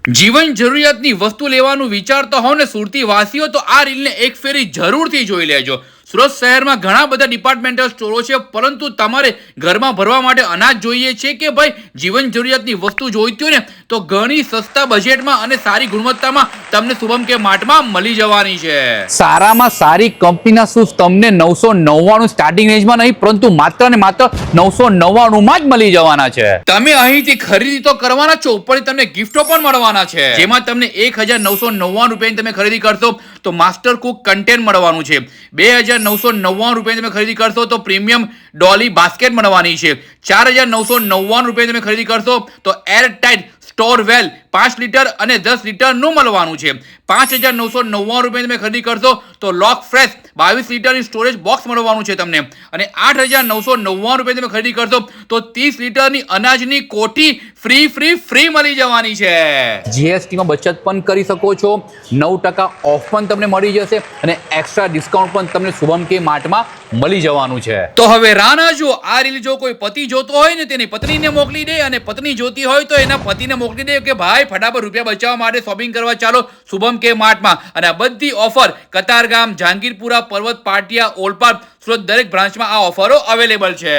જીવન જરૂરિયાતની વસ્તુ લેવાનું વિચારતા હોવ ને સુરતી વાસીઓ તો આ રીલને એક ફેરી જરૂરથી જોઈ લેજો. સુરત શહેરમાં ઘણા બધા ડિપાર્ટમેન્ટલ સ્ટોરો છે, પરંતુ તમારે ઘરમાં ભરવા માટે અનાજ જોઈએ છે કે ભાઈ જીવન જરૂરિયાતની વસ્તુ જોઈતી હોય ને તો ઘણી સસ્તા બજેટમાં અને સારી ગુણવત્તામાં તમને શુભમ કે માર્ટમાં મળી જવાની છે. સારામાં સારી કંપનીના શૂઝ તમને 999 સ્ટાર્ટિંગ રેન્જમાં નહીં, પરંતુ માત્ર ને માત્ર 999 માં જ મળી જવાના છે. તમે અહીંથી ખરીદી તો કરવાના છો, ઉપરથી તમને ગિફ્ટો પણ મળવાના છે, જેમાં તમને 1999 રૂપિયાની તમે ખરીદી કરશો તો માસ્ટર કુક કન્ટેન્ટ મળવાનું છે. 2999 રૂપિયાની તમે ખરીદી કરશો તો પ્રીમિયમ ડોલી બાસ્કેટ મળવાની છે. 4999 રૂપિયાની તમે ખરીદી કરશો તો એર ટાઇટ સ્ટોર વેલ 5 લીટર અને 10 લીટરનું મળવાનું છે. 5999 રૂપિયાની તમે ખરીદી કરશો તો લોક ફ્રેશ 22 લીટરની સ્ટોરેજ બોક્સ મળવાનું છે તમને. અને 8999 રૂપિયાની તમે ખરીદી કરશો તો 30 લીટરની અનાજની કોઠી ફ્રી મળી જવાની છે. જીએસટી માં બચત પણ કરી શકો છો. 9% ઓફ પણ તમને મળી જશે અને એક્સ્ટ્રા ડિસ્કાઉન્ટ પણ તમને શુભમ કે માર્ટમાં મળી જવાનું છે. તો હવે રાના જો આ રીલ જો કોઈ પતિ જોતો હોય ને તેની પત્નીને મોકલી દે, અને પત્ની જોતી હોય તો એના પતિને મોકલી દે કે ભાઈ ફટાફટ રૂપિયા બચાવવા માટે શોપિંગ કરવા ચાલો શુભમ કે માર્ટમાં. અને આ બધી ઓફર કતારગામ, જહાંગીરપુરા, પર્વત, પાટિયા, ઓલપાડ, સુરત દરેક બ્રાન્ચમાં આ ઓફરો અવેલેબલ છે.